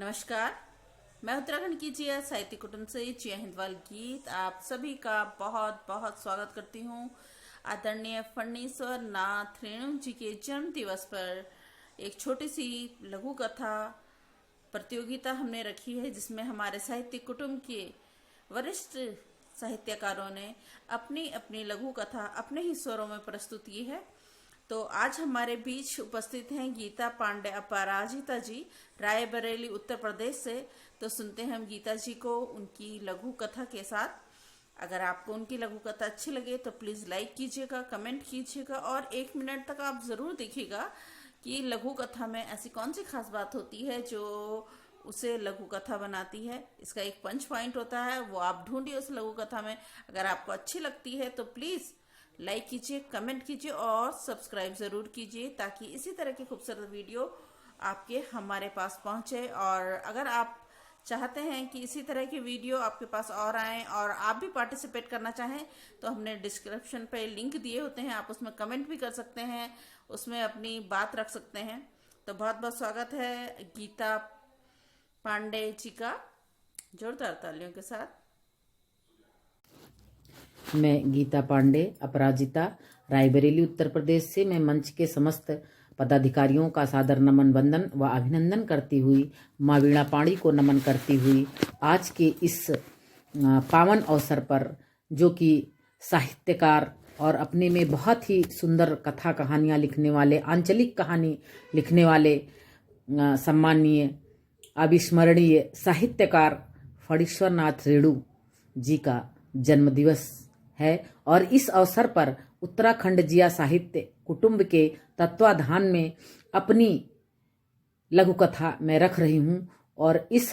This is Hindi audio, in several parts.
नमस्कार। मैं उत्तराखंड की जिया साहित्य कुटुंब से जिया हिंदवाल गीत आप सभी का बहुत बहुत स्वागत करती हूँ। आदरणीय फणीश्वर नाथ रेणु जी के जन्म दिवस पर एक छोटी सी लघु कथा प्रतियोगिता हमने रखी है, जिसमें हमारे साहित्य कुटुंब के वरिष्ठ साहित्यकारों ने अपनी अपनी लघु कथा अपने ही स्वरों में प्रस्तुत की है। तो आज हमारे बीच उपस्थित हैं गीता पांडे अपराजिता जी, रायबरेली उत्तर प्रदेश से। तो सुनते हैं हम गीता जी को उनकी लघु कथा के साथ। अगर आपको उनकी लघु कथा अच्छी लगे तो प्लीज़ लाइक कीजिएगा, कमेंट कीजिएगा और 1 मिनट तक आप ज़रूर देखिएगा कि लघु कथा में ऐसी कौन सी खास बात होती है जो उसे लघु कथा बनाती है। इसका एक पंच पॉइंट होता है, वो आप ढूंढिए उस लघु कथा में। अगर आपको अच्छी लगती है तो प्लीज़ लाइक कीजिए, कमेंट कीजिए और सब्सक्राइब ज़रूर कीजिए, ताकि इसी तरह की खूबसूरत वीडियो आपके हमारे पास पहुंचे। और अगर आप चाहते हैं कि इसी तरह की वीडियो आपके पास और आए और आप भी पार्टिसिपेट करना चाहें, तो हमने डिस्क्रिप्शन पे लिंक दिए होते हैं, आप उसमें कमेंट भी कर सकते हैं, उसमें अपनी बात रख सकते हैं। तो बहुत बहुत स्वागत है गीता पांडे जी का, जोरदार तालियों के साथ। मैं गीता पांडे अपराजिता रायबरेली उत्तर प्रदेश से मैं मंच के समस्त पदाधिकारियों का सादर नमन वंदन व अभिनंदन करती हुई माँ वीणा पाणी को नमन करती हुई आज के इस पावन अवसर पर, जो कि साहित्यकार और अपने में बहुत ही सुंदर कथा कहानियाँ लिखने वाले, आंचलिक कहानी लिखने वाले सम्माननीय अविस्मरणीय साहित्यकार फणीश्वर नाथ रेणु जी का जन्मदिवस है। और इस अवसर पर उत्तराखंड जिया साहित्य कुटुंब के तत्वाधान में अपनी लघु कथा मैं रख रही हूँ। और इस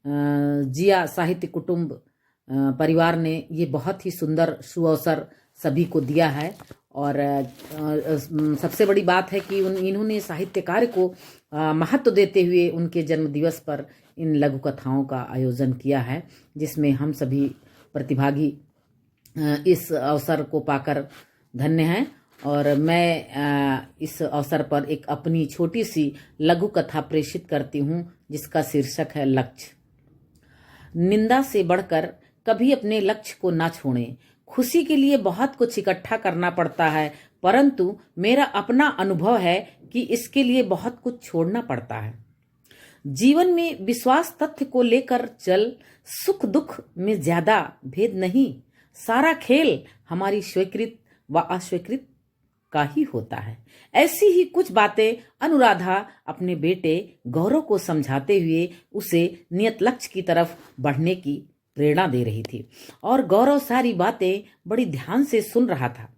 जिया साहित्य कुटुंब परिवार ने ये बहुत ही सुंदर सुअवसर सभी को दिया है। और सबसे बड़ी बात है कि इन्होंने साहित्य कार्य को महत्व देते हुए उनके जन्म दिवस पर इन लघु कथाओं का आयोजन किया है, जिसमें हम सभी प्रतिभागी इस अवसर को पाकर धन्य हैं। और मैं इस अवसर पर एक अपनी छोटी सी लघु कथा प्रेषित करती हूँ, जिसका शीर्षक है लक्ष्य। निंदा से बढ़कर कभी अपने लक्ष्य को ना छोड़ें। खुशी के लिए बहुत कुछ इकट्ठा करना पड़ता है, परंतु मेरा अपना अनुभव है कि इसके लिए बहुत कुछ छोड़ना पड़ता है। जीवन में विश्वास तथ्य को लेकर चल, सुख दुख में ज्यादा भेद नहीं। सारा खेल हमारी स्वीकृत व अस्वीकृत का ही होता है। ऐसी ही कुछ बातें अनुराधा अपने बेटे गौरव को समझाते हुए उसे नियत लक्ष्य की तरफ बढ़ने की प्रेरणा दे रही थी। और गौरव सारी बातें बड़ी ध्यान से सुन रहा था।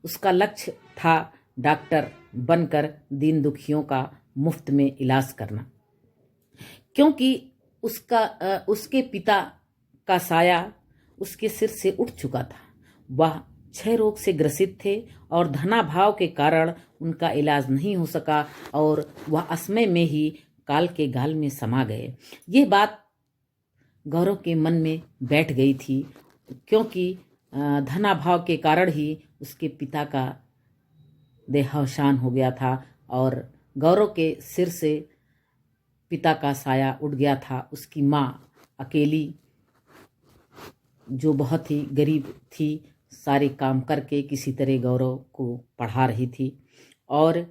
उसका लक्ष्य था डॉक्टर बनकर दीन दुखियों का मुफ्त में इलाज करना, क्योंकि उसके पिता का साया उसके सिर से उठ चुका था। वह क्षय रोग से ग्रसित थे और धनाभाव के कारण उनका इलाज नहीं हो सका और वह असमय में ही काल के गाल में समा गए। ये बात गौरव के मन में बैठ गई थी, क्योंकि धनाभाव के कारण ही उसके पिता का देहावसान हो गया था और गौरव के सिर से पिता का साया उठ गया था। उसकी माँ अकेली, जो बहुत ही गरीब थी, सारे काम करके किसी तरह गौरव को पढ़ा रही थी। और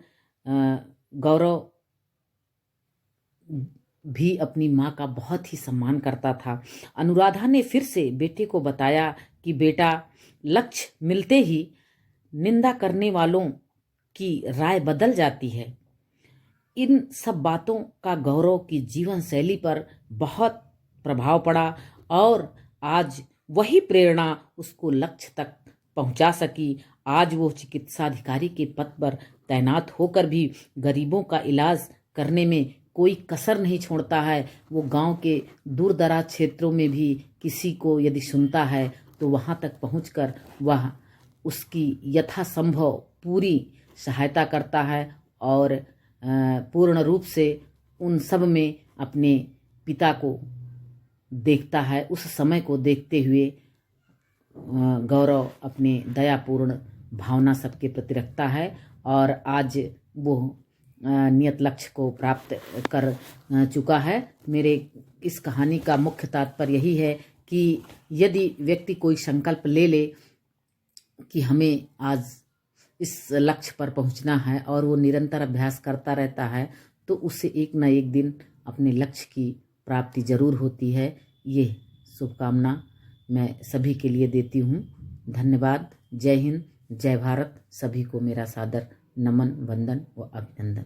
गौरव भी अपनी माँ का बहुत ही सम्मान करता था। अनुराधा ने फिर से बेटे को बताया कि बेटा, लक्ष्य मिलते ही निंदा करने वालों की राय बदल जाती है। इन सब बातों का गौरव की जीवन शैली पर बहुत प्रभाव पड़ा और आज वही प्रेरणा उसको लक्ष्य तक पहुंचा सकी। आज वो चिकित्साधिकारी के पद पर तैनात होकर भी गरीबों का इलाज करने में कोई कसर नहीं छोड़ता है। वो गांव के दूर दराज क्षेत्रों में भी किसी को यदि सुनता है तो वहां तक पहुंचकर वह उसकी यथासंभव पूरी सहायता करता है और पूर्ण रूप से उन सब में अपने पिता को देखता है। उस समय को देखते हुए गौरव अपने दयापूर्ण भावना सबके प्रति रखता है और आज वो नियत लक्ष्य को प्राप्त कर चुका है। मेरे इस कहानी का मुख्य तात्पर्य यही है कि यदि व्यक्ति कोई संकल्प ले ले कि हमें आज इस लक्ष्य पर पहुंचना है और वो निरंतर अभ्यास करता रहता है तो उससे एक न एक दिन अपने लक्ष्य की प्राप्ति जरूर होती है। ये शुभकामना मैं सभी के लिए देती हूँ। धन्यवाद। जय हिंद, जय भारत। सभी को मेरा सादर नमन, वंदन व अभिनंदन।